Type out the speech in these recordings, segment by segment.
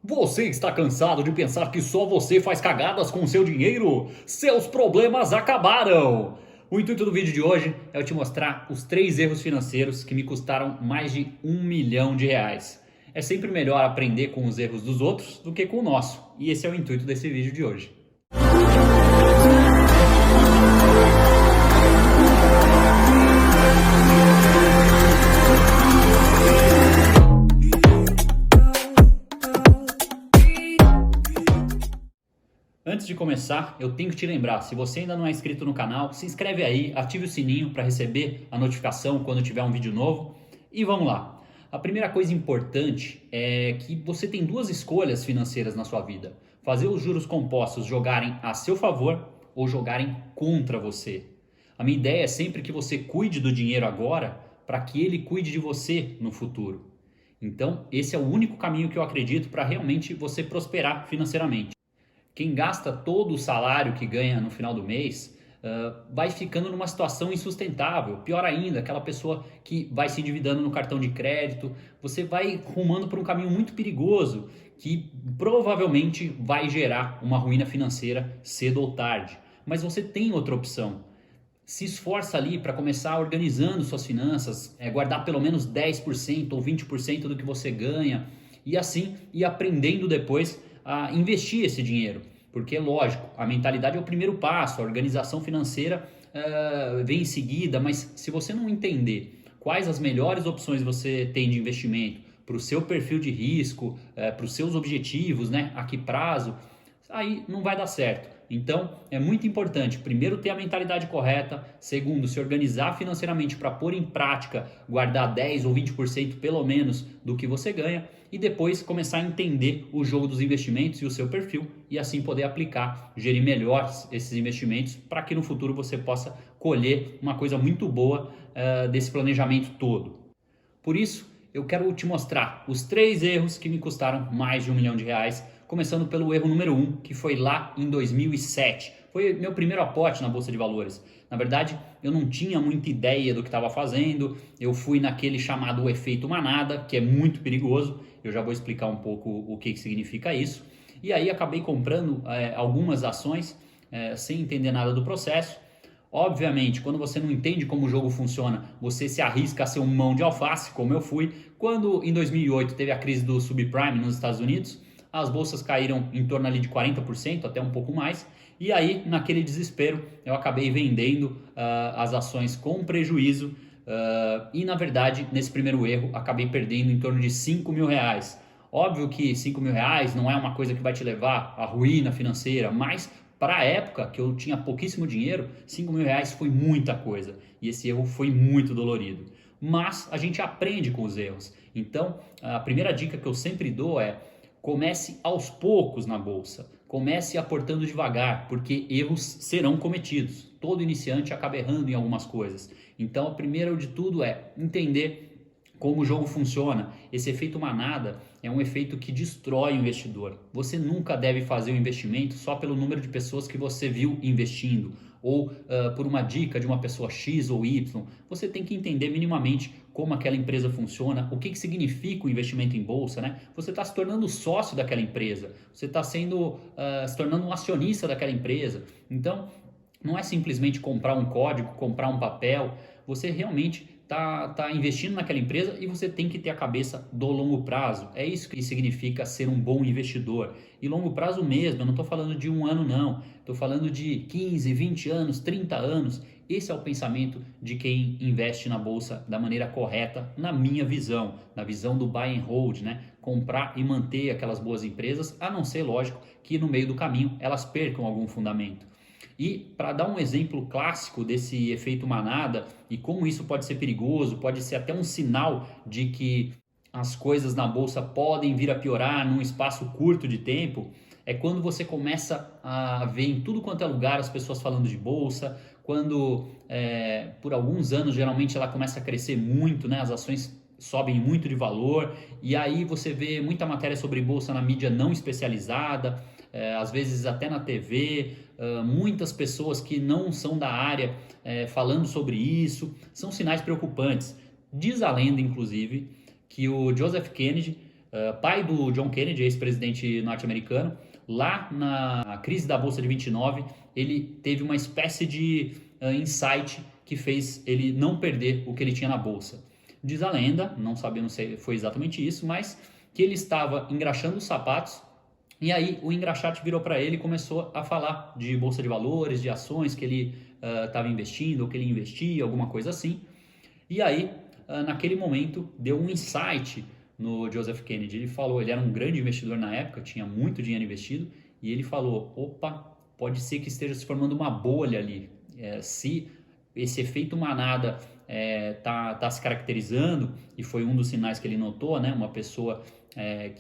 Você está cansado de pensar que só você faz cagadas com o seu dinheiro? Seus problemas acabaram! O intuito do vídeo de hoje é eu te mostrar os 3 erros financeiros que me custaram mais de R$ 1 milhão. É sempre melhor aprender com os erros dos outros do que com o nosso. E esse é o intuito desse vídeo de hoje. Antes de começar, eu tenho que te lembrar, se você ainda não é inscrito no canal, se inscreve aí, ative o sininho para receber a notificação quando tiver um vídeo novo. E vamos lá. A primeira coisa importante é que você tem 2 escolhas financeiras na sua vida. Fazer os juros compostos jogarem a seu favor ou jogarem contra você. A minha ideia é sempre que você cuide do dinheiro agora para que ele cuide de você no futuro. Então, esse é o único caminho que eu acredito para realmente você prosperar financeiramente. Quem gasta todo o salário que ganha no final do mês vai ficando numa situação insustentável. Pior ainda, aquela pessoa que vai se endividando no cartão de crédito. Você vai rumando por um caminho muito perigoso que provavelmente vai gerar uma ruína financeira cedo ou tarde. Mas você tem outra opção. Se esforça ali para começar organizando suas finanças, guardar pelo menos 10% ou 20% do que você ganha e assim ir aprendendo depois a investir esse dinheiro. Porque, lógico, a mentalidade é o primeiro passo, a organização financeira vem em seguida, mas se você não entender quais as melhores opções você tem de investimento para o seu perfil de risco, para os seus objetivos, né, a que prazo, aí não vai dar certo. Então, é muito importante, primeiro, ter a mentalidade correta, segundo, se organizar financeiramente para pôr em prática, guardar 10 ou 20% pelo menos do que você ganha e depois começar a entender o jogo dos investimentos e o seu perfil e assim poder aplicar, gerir melhor esses investimentos para que no futuro você possa colher uma coisa muito boa desse planejamento todo. Por isso, eu quero te mostrar os 3 erros que me custaram mais de R$ 1 milhão, começando pelo erro número 1, que foi lá em 2007. Foi meu primeiro aporte na Bolsa de Valores. Na verdade, eu não tinha muita ideia do que estava fazendo, eu fui naquele chamado efeito manada, que é muito perigoso, eu já vou explicar um pouco o que significa isso. E aí acabei comprando algumas ações sem entender nada do processo. Obviamente, quando você não entende como o jogo funciona, você se arrisca a ser um mão de alface, como eu fui. Quando em 2008 teve a crise do subprime nos Estados Unidos, as bolsas caíram em torno ali de 40%, até um pouco mais. E aí, naquele desespero, eu acabei vendendo as ações com prejuízo. E na verdade, nesse primeiro erro, acabei perdendo em torno de R$ 5 mil. Óbvio que R$ 5 mil não é uma coisa que vai te levar à ruína financeira, mas para a época que eu tinha pouquíssimo dinheiro, R$ 5 mil foi muita coisa. E esse erro foi muito dolorido. Mas a gente aprende com os erros. Então, a primeira dica que eu sempre dou é: comece aos poucos na bolsa. Comece aportando devagar, porque erros serão cometidos. Todo iniciante acaba errando em algumas coisas. Então, o primeiro de tudo é entender como o jogo funciona. Esse efeito manada é um efeito que destrói o investidor. Você nunca deve fazer um investimento só pelo número de pessoas que você viu investindo ou por uma dica de uma pessoa X ou Y. Você tem que entender minimamente como aquela empresa funciona, o que significa o investimento em bolsa, né? Você está se tornando sócio daquela empresa, você está se tornando um acionista daquela empresa. Então, não é simplesmente comprar um código, comprar um papel, você realmente tá investindo naquela empresa e você tem que ter a cabeça do longo prazo. É isso que significa ser um bom investidor. E longo prazo mesmo, eu não estou falando de um ano não, estou falando de 15, 20 anos, 30 anos. Esse é o pensamento de quem investe na bolsa da maneira correta, na minha visão, na visão do buy and hold, né? Comprar e manter aquelas boas empresas, a não ser, lógico, que no meio do caminho elas percam algum fundamento. E para dar um exemplo clássico desse efeito manada e como isso pode ser perigoso, pode ser até um sinal de que as coisas na bolsa podem vir a piorar num espaço curto de tempo, é quando você começa a ver em tudo quanto é lugar as pessoas falando de bolsa, quando por alguns anos geralmente ela começa a crescer muito, né? As ações sobem muito de valor e aí você vê muita matéria sobre bolsa na mídia não especializada, às vezes até na TV, muitas pessoas que não são da área falando sobre isso, são sinais preocupantes. Diz a lenda, inclusive, que o Joseph Kennedy pai do John Kennedy, ex-presidente norte-americano. Lá na crise da Bolsa de 29, ele teve uma espécie de insight que fez ele não perder o que ele tinha na Bolsa. Diz a lenda, não sabemos se foi exatamente isso, mas que ele estava engraxando os sapatos e aí o engraxate virou para ele e começou a falar de Bolsa de Valores, de ações que ele estava investindo ou que ele investia, alguma coisa assim. E aí, naquele momento, deu um insight no Joseph Kennedy. Ele falou, ele era um grande investidor na época, tinha muito dinheiro investido, e ele falou, opa, pode ser que esteja se formando uma bolha ali. Se esse efeito manada tá se caracterizando, e foi um dos sinais que ele notou, né? Uma pessoa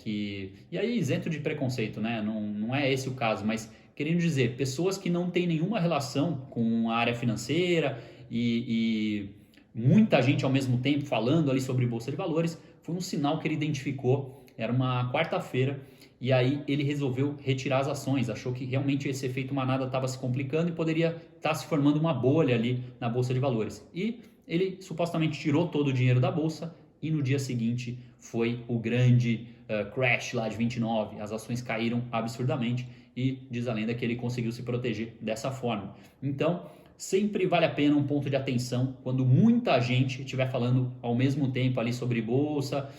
que... E aí, isento de preconceito, né? Não é esse o caso, mas querendo dizer, pessoas que não têm nenhuma relação com a área financeira e muita gente ao mesmo tempo falando ali sobre Bolsa de Valores, foi um sinal que ele identificou. Era uma quarta-feira e aí ele resolveu retirar as ações, achou que realmente esse efeito manada estava se complicando e poderia estar se formando uma bolha ali na Bolsa de Valores. E ele supostamente tirou todo o dinheiro da Bolsa e no dia seguinte foi o grande crash lá de 29, as ações caíram absurdamente e diz a lenda que ele conseguiu se proteger dessa forma. Então, sempre vale a pena um ponto de atenção quando muita gente estiver falando ao mesmo tempo ali sobre bolsa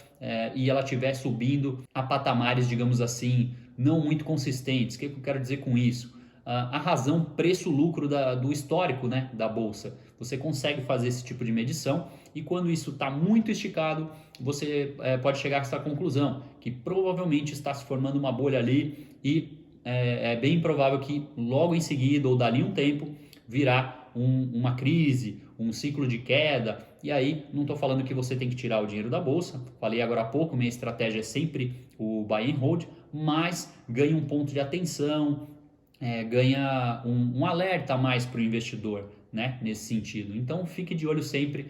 e ela estiver subindo a patamares, digamos assim, não muito consistentes. O que eu quero dizer com isso? A razão preço-lucro do histórico, né, da bolsa. Você consegue fazer esse tipo de medição e quando isso está muito esticado, você pode chegar a essa conclusão, que provavelmente está se formando uma bolha ali e é bem provável que logo em seguida ou dali um tempo virar uma crise, um ciclo de queda. E aí, não estou falando que você tem que tirar o dinheiro da bolsa. Falei agora há pouco, minha estratégia é sempre o buy and hold, mas ganha um ponto de atenção, ganha um alerta a mais para o investidor, né, nesse sentido. Então, fique de olho sempre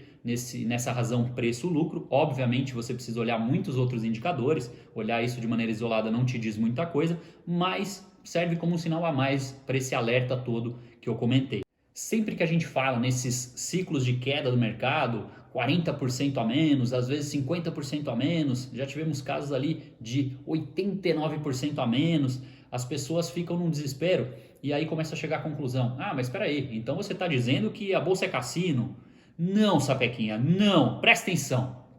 nessa razão preço-lucro. Obviamente, você precisa olhar muitos outros indicadores. Olhar isso de maneira isolada não te diz muita coisa, mas serve como um sinal a mais para esse alerta todo que eu comentei. Sempre que a gente fala nesses ciclos de queda do mercado, 40% a menos, às vezes 50% a menos, já tivemos casos ali de 89% a menos, as pessoas ficam num desespero e aí começa a chegar à conclusão, mas espera aí, então você está dizendo que a bolsa é cassino? Não, sapequinha, não, presta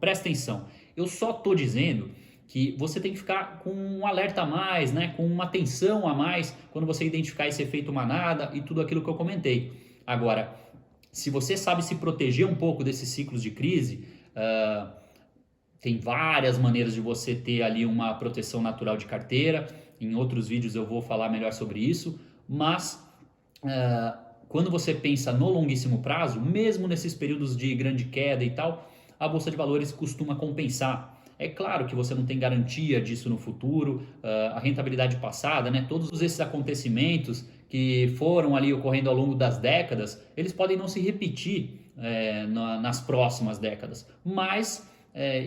atenção, eu só estou dizendo que você tem que ficar com um alerta a mais, né? Com uma atenção a mais quando você identificar esse efeito manada e tudo aquilo que eu comentei. Agora, se você sabe se proteger um pouco desses ciclos de crise, tem várias maneiras de você ter ali uma proteção natural de carteira. Em outros vídeos eu vou falar melhor sobre isso, mas quando você pensa no longuíssimo prazo, mesmo nesses períodos de grande queda e tal, a Bolsa de Valores costuma compensar. É claro que você não tem garantia disso no futuro, a rentabilidade passada, né? Todos esses acontecimentos que foram ali ocorrendo ao longo das décadas, eles podem não se repetir nas próximas décadas. Mas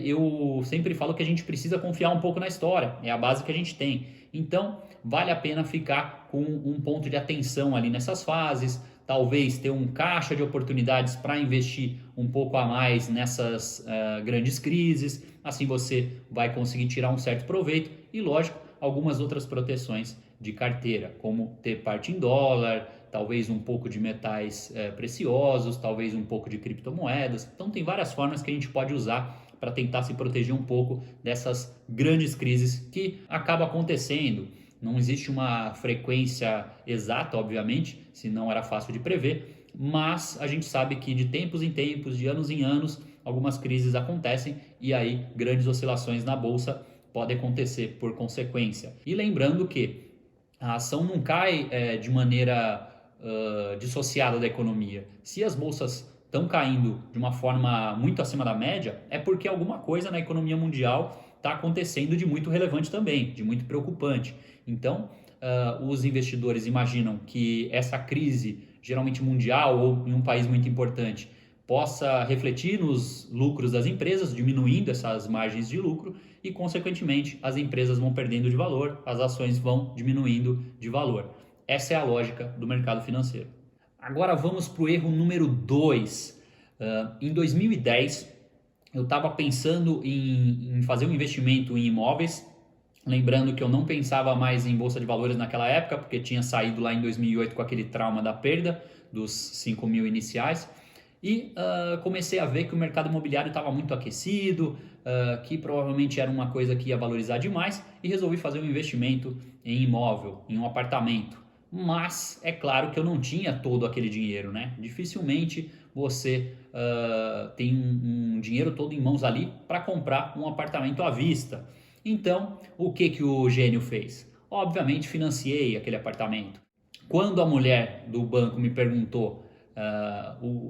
eu sempre falo que a gente precisa confiar um pouco na história, é a base que a gente tem. Então, vale a pena ficar com um ponto de atenção ali nessas fases, talvez ter um caixa de oportunidades para investir um pouco a mais nessas grandes crises, assim você vai conseguir tirar um certo proveito e, lógico, algumas outras proteções de carteira, como ter parte em dólar, talvez um pouco de metais preciosos, talvez um pouco de criptomoedas. Então tem várias formas que a gente pode usar para tentar se proteger um pouco dessas grandes crises que acabam acontecendo. Não existe uma frequência exata, obviamente, senão era fácil de prever, mas a gente sabe que de tempos em tempos, de anos em anos, algumas crises acontecem e aí grandes oscilações na bolsa podem acontecer por consequência. E lembrando que a ação não cai de maneira dissociada da economia. Se as bolsas estão caindo de uma forma muito acima da média, é porque alguma coisa na economia mundial está acontecendo de muito relevante também, de muito preocupante. Então, os investidores imaginam que essa crise, geralmente mundial ou em um país muito importante, possa refletir nos lucros das empresas, diminuindo essas margens de lucro e, consequentemente, as empresas vão perdendo de valor, as ações vão diminuindo de valor. Essa é a lógica do mercado financeiro. Agora vamos para o erro número 2. Em 2010, eu estava pensando em fazer um investimento em imóveis, lembrando que eu não pensava mais em bolsa de valores naquela época, porque tinha saído lá em 2008 com aquele trauma da perda dos 5 mil iniciais. E comecei a ver que o mercado imobiliário estava muito aquecido, que provavelmente era uma coisa que ia valorizar demais, e resolvi fazer um investimento em imóvel, em um apartamento. Mas é claro que eu não tinha todo aquele dinheiro, né? Dificilmente você tem um dinheiro todo em mãos ali para comprar um apartamento à vista. Então, o que o gênio fez? Obviamente financiei aquele apartamento. Quando a mulher do banco me perguntou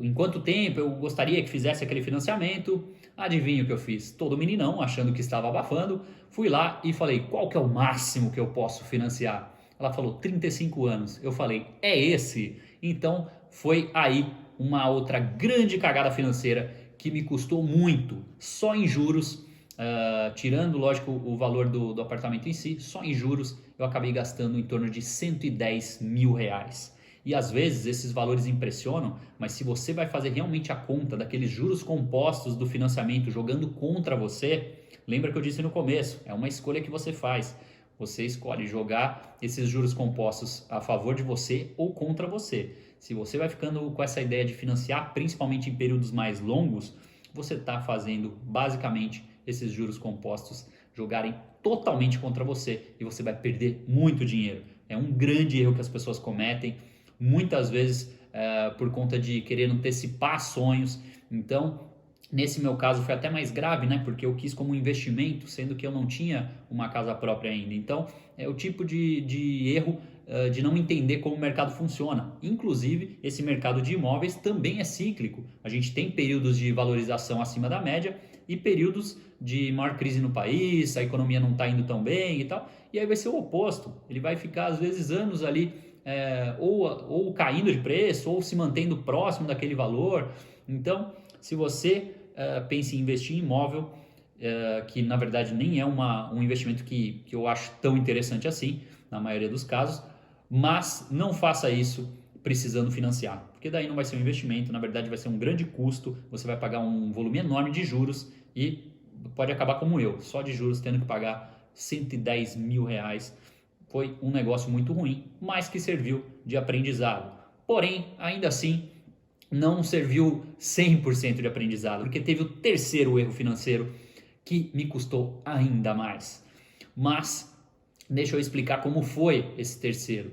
em quanto tempo eu gostaria que fizesse aquele financiamento, adivinha o que eu fiz? Todo meninão, achando que estava abafando, fui lá e falei, qual que é o máximo que eu posso financiar? Ela falou, 35 anos. Eu falei, é esse? Então foi aí uma outra grande cagada financeira que me custou muito, só em juros, tirando, lógico, o valor do apartamento em si, só em juros eu acabei gastando em torno de 110 mil reais. E às vezes esses valores impressionam, mas se você vai fazer realmente a conta daqueles juros compostos do financiamento jogando contra você, lembra que eu disse no começo, é uma escolha que você faz. Você escolhe jogar esses juros compostos a favor de você ou contra você. Se você vai ficando com essa ideia de financiar, principalmente em períodos mais longos, você está fazendo basicamente esses juros compostos jogarem totalmente contra você e você vai perder muito dinheiro. É um grande erro que as pessoas cometem, muitas vezes por conta de querer antecipar sonhos. Então, nesse meu caso foi até mais grave, né? Porque eu quis como um investimento, sendo que eu não tinha uma casa própria ainda. Então, é o tipo de erro de não entender como o mercado funciona. Inclusive, esse mercado de imóveis também é cíclico. A gente tem períodos de valorização acima da média e períodos de maior crise no país, a economia não está indo tão bem e tal. E aí vai ser o oposto. Ele vai ficar, às vezes, anos ali ou caindo de preço ou se mantendo próximo daquele valor. Então, se você pensa em investir em imóvel, que na verdade nem é um investimento que eu acho tão interessante assim, na maioria dos casos, mas não faça isso precisando financiar, porque daí não vai ser um investimento, na verdade vai ser um grande custo, você vai pagar um volume enorme de juros e pode acabar como eu, só de juros tendo que pagar 110 mil reais. Foi um negócio muito ruim, mas que serviu de aprendizado. Porém, ainda assim, não serviu 100% de aprendizado, porque teve o terceiro erro financeiro que me custou ainda mais. Mas deixa eu explicar como foi esse terceiro.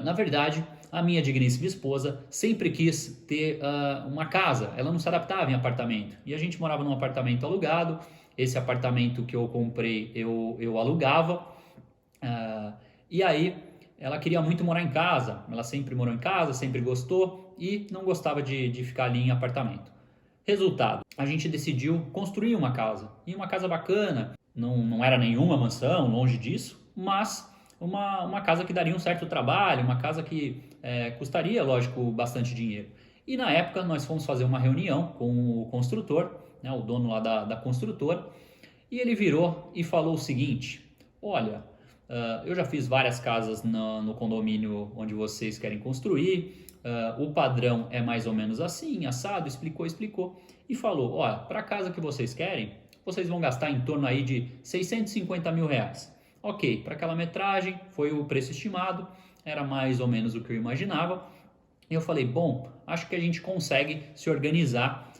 Na verdade, a minha digníssima esposa sempre quis ter uma casa, ela não se adaptava em apartamento. E a gente morava num apartamento alugado, esse apartamento que eu comprei eu alugava. E aí ela queria muito morar em casa, ela sempre morou em casa, sempre gostou e não gostava de ficar ali em apartamento. Resultado, a gente decidiu construir uma casa, e uma casa bacana, não era nenhuma mansão, longe disso, mas uma casa que daria um certo trabalho, uma casa que custaria, lógico, bastante dinheiro. E na época nós fomos fazer uma reunião com o construtor, né, o dono lá da construtora, e ele virou e falou o seguinte, olha, eu já fiz várias casas no condomínio onde vocês querem construir, o padrão é mais ou menos assim, assado, explicou e falou, olha, para a casa que vocês querem, vocês vão gastar em torno aí de 650 mil reais. Ok, para aquela metragem foi o preço estimado, era mais ou menos o que eu imaginava. E eu falei, bom, acho que a gente consegue se organizar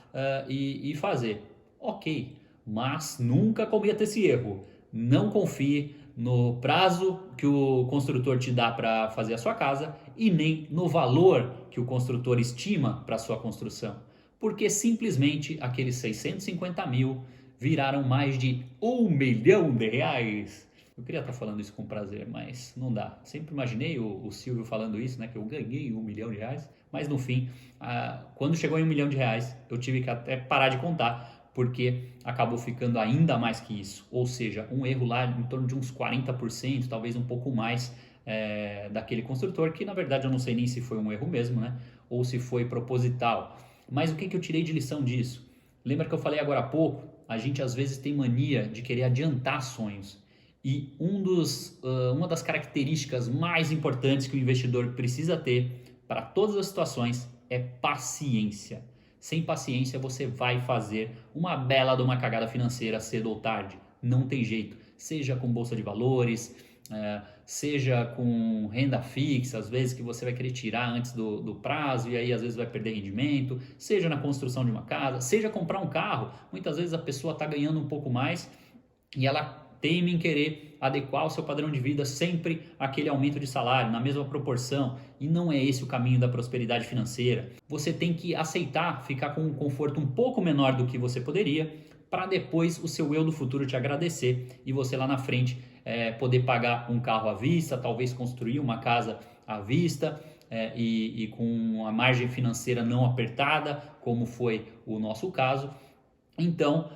e fazer. Ok, mas nunca cometa esse erro. Não confie no prazo que o construtor te dá para fazer a sua casa e nem no valor que o construtor estima para a sua construção. Porque simplesmente aqueles 650 mil viraram mais de 1 milhão de reais. Eu queria estar falando isso com prazer, mas não dá. Sempre imaginei o Silvio falando isso, né? Que eu ganhei 1 milhão de reais. Mas no fim, quando chegou em 1 milhão de reais, eu tive que até parar de contar, porque acabou ficando ainda mais que isso. Ou seja, um erro lá em torno de uns 40%, talvez um pouco mais, daquele construtor, que na verdade eu não sei nem se foi um erro mesmo, né? Ou se foi proposital. Mas o que eu tirei de lição disso? Lembra que eu falei agora há pouco? A gente às vezes tem mania de querer adiantar sonhos. E uma das características mais importantes que o investidor precisa ter para todas as situações é paciência. Sem paciência você vai fazer uma bela de uma cagada financeira cedo ou tarde. Não tem jeito. Seja com bolsa de valores, seja com renda fixa, às vezes que você vai querer tirar antes do prazo e aí às vezes vai perder rendimento, seja na construção de uma casa, seja comprar um carro. Muitas vezes a pessoa está ganhando um pouco mais e ela teima em querer adequar o seu padrão de vida sempre àquele aumento de salário, na mesma proporção, e não é esse o caminho da prosperidade financeira. Você tem que aceitar ficar com um conforto um pouco menor do que você poderia, para depois o seu eu do futuro te agradecer e você lá na frente poder pagar um carro à vista, talvez construir uma casa à vista e com a margem financeira não apertada, como foi o nosso caso. Então,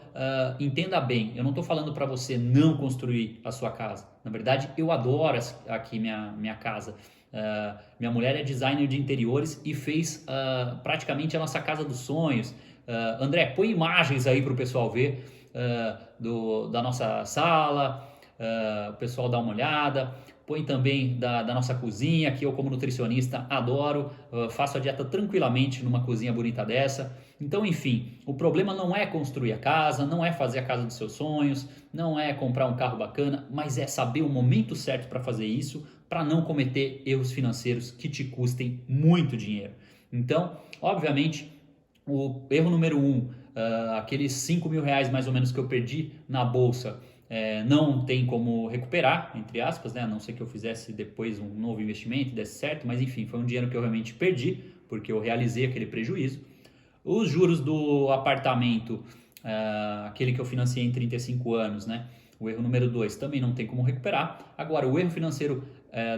entenda bem, eu não estou falando para você não construir a sua casa. Na verdade, eu adoro aqui minha casa. Minha mulher é designer de interiores e fez praticamente a nossa casa dos sonhos. André, põe imagens aí para o pessoal ver da nossa sala, o pessoal dá uma olhada. Põe também da nossa cozinha, que eu como nutricionista adoro, faço a dieta tranquilamente numa cozinha bonita dessa. Então, enfim, o problema não é construir a casa, não é fazer a casa dos seus sonhos, não é comprar um carro bacana, mas é saber o momento certo para fazer isso, para não cometer erros financeiros que te custem muito dinheiro. Então, obviamente, o erro número 1, aqueles 5 mil reais mais ou menos que eu perdi na bolsa, não tem como recuperar, entre aspas, né? A não ser que eu fizesse depois um novo investimento e desse certo, mas enfim, foi um dinheiro que eu realmente perdi, porque eu realizei aquele prejuízo. Os juros do apartamento, aquele que eu financiei em 35 anos, né? O erro número 2 também não tem como recuperar. Agora, o erro financeiro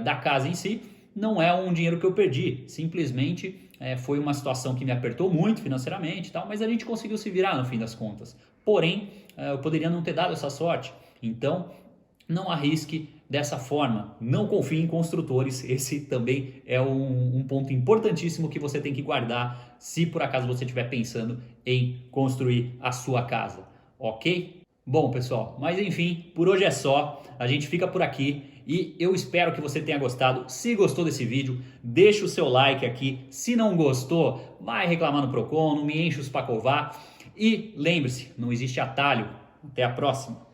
da casa em si não é um dinheiro que eu perdi, simplesmente foi uma situação que me apertou muito financeiramente e tal, mas a gente conseguiu se virar no fim das contas. Porém, eu poderia não ter dado essa sorte. Então, não arrisque dessa forma. Não confie em construtores. Esse também é um ponto importantíssimo que você tem que guardar se por acaso você estiver pensando em construir a sua casa. Ok? Bom, pessoal, mas enfim, por hoje é só. A gente fica por aqui e eu espero que você tenha gostado. Se gostou desse vídeo, deixa o seu like aqui. Se não gostou, vai reclamar no Procon, não me enche os pacovar. E lembre-se, não existe atalho. Até a próxima.